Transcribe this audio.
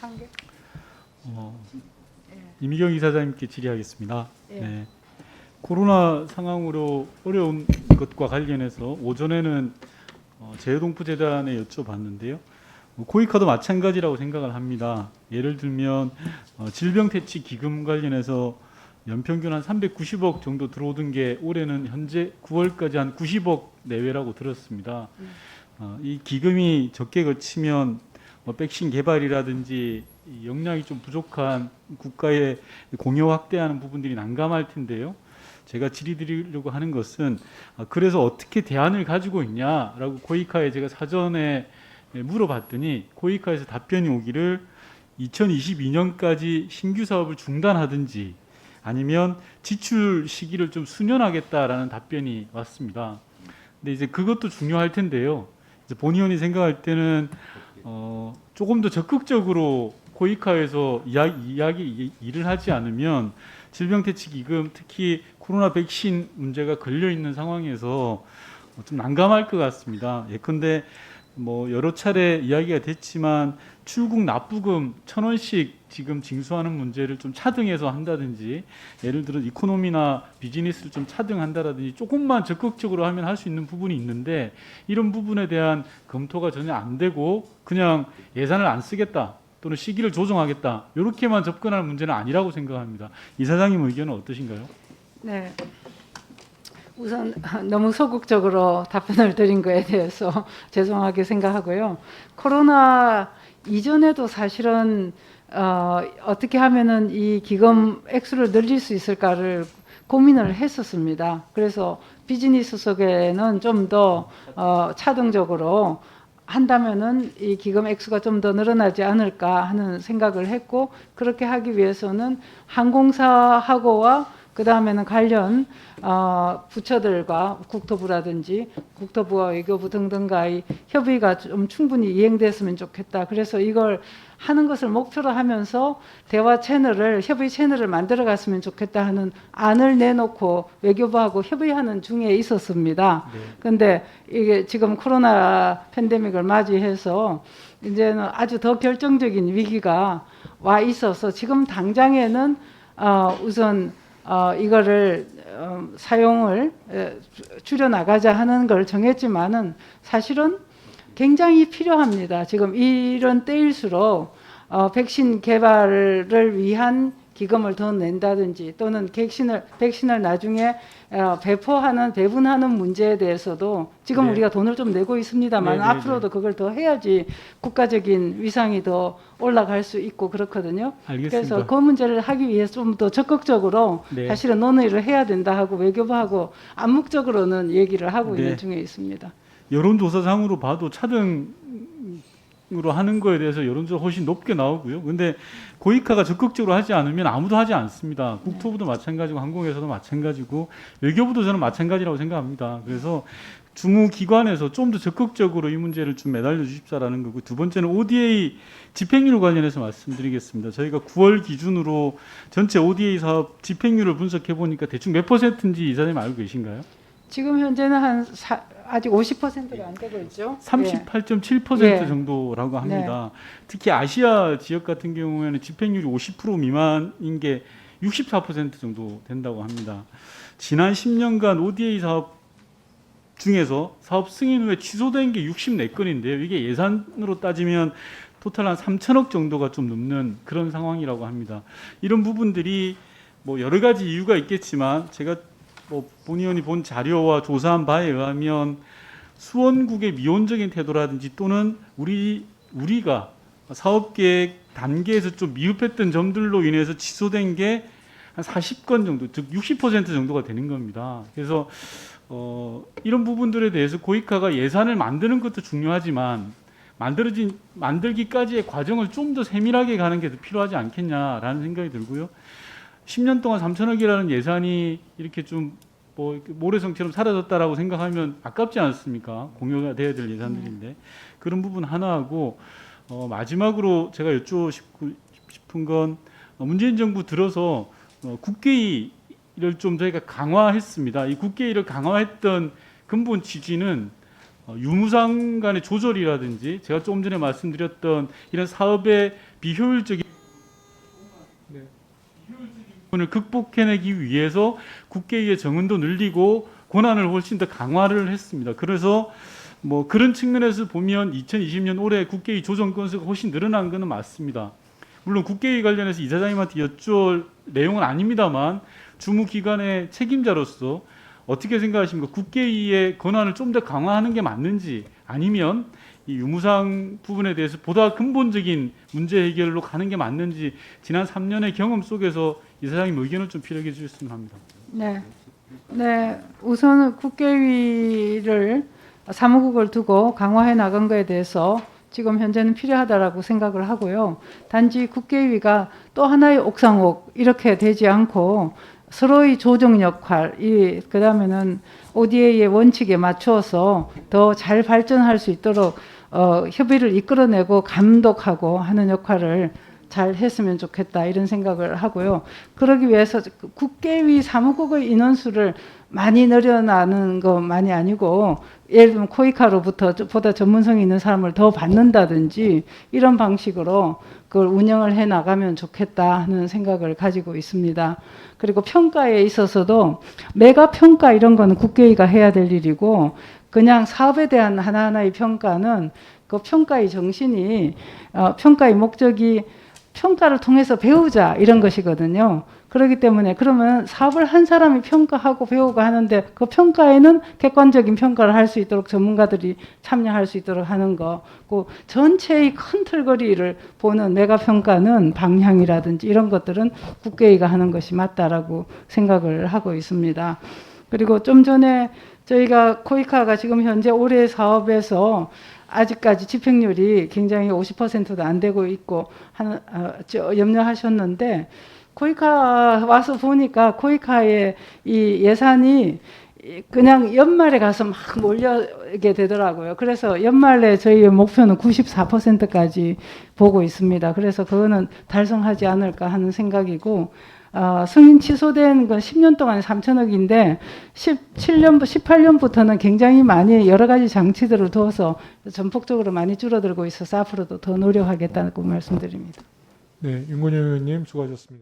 한 개? 이미경 이사장님께 질의하겠습니다. 예. 네. 코로나 상황으로 어려운 것과 관련해서 오전에는 재해동포재단에 여쭤봤는데요. 코이카도 마찬가지라고 생각을 합니다. 예를 들면 질병퇴치 기금 관련해서 연평균 한 390억 정도 들어오던 게 올해는 현재 9월까지 한 90억 내외라고 들었습니다. 이 기금이 적게 거치면 백신 개발이라든지 이 역량이 좀 부족한 국가의 공여 확대하는 부분들이 난감할 텐데요. 제가 질의드리려고 하는 것은 그래서 어떻게 대안을 가지고 있냐라고 코이카에 제가 사전에 물어봤더니 코이카에서 답변이 오기를 2022년까지 신규 사업을 중단하든지 아니면 지출 시기를 좀 수년하겠다라는 답변이 왔습니다. 근데 이제 그것도 중요할 텐데요. 이제 본 의원이 생각할 때는 조금 더 적극적으로 코이카에서 일을 하지 않으면 질병퇴치기금 특히 코로나 백신 문제가 걸려 있는 상황에서 좀 난감할 것 같습니다. 예컨대 뭐 여러 차례 이야기가 됐지만 출국 납부금 1,000원씩 지금 징수하는 문제를 좀 차등해서 한다든지 예를 들어 이코노미나 비즈니스를 좀 차등한다든지 조금만 적극적으로 하면 할 수 있는 부분이 있는데 이런 부분에 대한 검토가 전혀 안 되고 그냥 예산을 안 쓰겠다 또는 시기를 조정하겠다 이렇게만 접근할 문제는 아니라고 생각합니다. 이사장님 의견은 어떠신가요? 네. 우선 너무 소극적으로 답변을 드린 거에 대해서 죄송하게 생각하고요. 코로나 이전에도 사실은 어떻게 하면은 이 기금 액수를 늘릴 수 있을까를 고민을 했었습니다. 그래서 비즈니스 속에는 좀 더 차등적으로 한다면은 이 기금 액수가 좀 더 늘어나지 않을까 하는 생각을 했고 그렇게 하기 위해서는 항공사하고와 그 다음에는 관련 부처들과 국토부라든지 국토부와 외교부 등등과의 협의가 좀 충분히 이행됐으면 좋겠다. 그래서 이걸 하는 것을 목표로 하면서 대화 채널을 협의 채널을 만들어 갔으면 좋겠다 하는 안을 내놓고 외교부하고 협의하는 중에 있었습니다. 그런데 이게 지금 코로나 팬데믹을 맞이해서 이제는 아주 더 결정적인 위기가 와 있어서 지금 당장에는 우선 이거를 사용을 줄여나가자 하는 걸 정했지만은 사실은 굉장히 필요합니다. 지금 이런 때일수록 백신 개발을 위한 기금을 더 낸다든지 또는 백신을 나중에 배분하는 문제에 대해서도 지금 네. 우리가 돈을 좀 내고 있습니다만 네, 앞으로도 그걸 더 해야지 국가적인 위상이 더 올라갈 수 있고 그렇거든요. 알겠습니다. 그래서 그 문제를 하기 위해서 좀 더 적극적으로 네. 사실은 논의를 해야 된다 하고 외교부하고 암묵적으로는 얘기를 하고 네. 있는 중에 있습니다. 여론조사상으로 봐도 차등으로 하는 거에 대해서 여론조사 훨씬 높게 나오고요. 근데 고이카가 적극적으로 하지 않으면 아무도 하지 않습니다. 국토부도 마찬가지고 항공회사도 마찬가지고 외교부도 저는 마찬가지라고 생각합니다. 그래서 주무기관에서 좀 더 적극적으로 이 문제를 좀 매달려 주십사라는 거고 두 번째는 ODA 집행률 관련해서 말씀드리겠습니다. 저희가 9월 기준으로 전체 ODA 사업 집행률을 분석해 보니까 대충 몇 %인지 이사님 알고 계신가요? 지금 현재는 아직 50%가 안 되고 있죠. 38.7% 예. 정도라고 합니다. 특히 아시아 지역 같은 경우에는 집행률이 50% 미만인 게 64% 정도 된다고 합니다. 지난 10년간 ODA 사업 중에서 사업 승인 후에 취소된 게 64건인데요. 이게 예산으로 따지면 토탈 한 3천억 정도가 좀 넘는 그런 상황이라고 합니다. 이런 부분들이 뭐 여러 가지 이유가 있겠지만 제가 본 의원이 본 자료와 조사한 바에 의하면 수원국의 미온적인 태도라든지 또는 우리가 사업계획 단계에서 좀 미흡했던 점들로 인해서 취소된 게 한 40건 정도, 즉 60% 정도가 되는 겁니다. 그래서 이런 부분들에 대해서 고이카가 예산을 만드는 것도 중요하지만 만들기까지의 과정을 좀 더 세밀하게 가는 게 더 필요하지 않겠냐라는 생각이 들고요. 10년 동안 3천억이라는 예산이 이렇게 좀 모래성처럼 사라졌다라고 생각하면 아깝지 않습니까? 공유가 돼야 될 예산들인데 그런 부분 하나하고 마지막으로 제가 여쭈고 싶은 건 문재인 정부 들어서 국회의를 좀 저희가 강화했습니다. 이 국회의를 강화했던 근본 취지는 유무상 간의 조절이라든지 제가 조금 전에 말씀드렸던 이런 사업의 비효율적인 부분을 극복해내기 위해서 국회의회 정은도 늘리고 권한을 훨씬 더 강화를 했습니다. 그래서 뭐 그런 측면에서 보면 2020년 올해 국회의 조정 건수가 훨씬 늘어난 것은 맞습니다. 물론 국회의 관련해서 이사장님한테 여쭤볼 내용은 아닙니다만 주무기관의 책임자로서 어떻게 생각하십니까? 국회의의 권한을 좀 더 강화하는 게 맞는지 아니면 이 유무상 부분에 대해서 보다 근본적인 문제 해결로 가는 게 맞는지 지난 3년의 경험 속에서 이사장님 의견을 좀 필요해 주셨으면 합니다. 네. 네. 우선 국회의를 사무국을 두고 강화해 나간 거에 대해서 지금 현재는 필요하다라고 생각을 하고요. 단지 국회의가 또 하나의 옥상옥 이렇게 되지 않고 서로의 조정 역할, 그다음에는 ODA의 원칙에 맞추어서 더 잘 발전할 수 있도록 협의를 이끌어내고 감독하고 하는 역할을 잘 했으면 좋겠다 이런 생각을 하고요. 그러기 위해서 국회의 사무국의 인원수를 많이 늘려나는 것만이 아니고 예를 들면 코이카로부터 보다 전문성이 있는 사람을 더 받는다든지 이런 방식으로 그걸 운영을 해 나가면 좋겠다 하는 생각을 가지고 있습니다. 그리고 평가에 있어서도 메가 평가 이런 거는 국회의가 해야 될 일이고 그냥 사업에 대한 하나하나의 평가는 그 평가의 정신이 평가의 목적이 평가를 통해서 배우자 이런 것이거든요. 그렇기 때문에 그러면 사업을 한 사람이 평가하고 배우고 하는데 그 평가에는 객관적인 평가를 할 수 있도록 전문가들이 참여할 수 있도록 하는 거, 그 전체의 큰 틀거리를 보는 메가 평가는 방향이라든지 이런 것들은 국회의가 하는 것이 맞다라고 생각을 하고 있습니다. 그리고 좀 전에 저희가 코이카가 지금 현재 올해 사업에서 아직까지 집행률이 굉장히 50%도 안 되고 있고 염려하셨는데 코이카 와서 보니까 코이카의 이 예산이 그냥 연말에 가서 막 몰려게 되더라고요. 그래서 연말에 저희의 목표는 94%까지 보고 있습니다. 그래서 그거는 달성하지 않을까 하는 생각이고 승인 취소된 건 10년 동안 3천억인데 18년부터는 굉장히 많이 여러 가지 장치들을 두어서 전폭적으로 많이 줄어들고 있어서 앞으로도 더 노력하겠다고 말씀드립니다. 네, 윤건영 의원님 수고하셨습니다.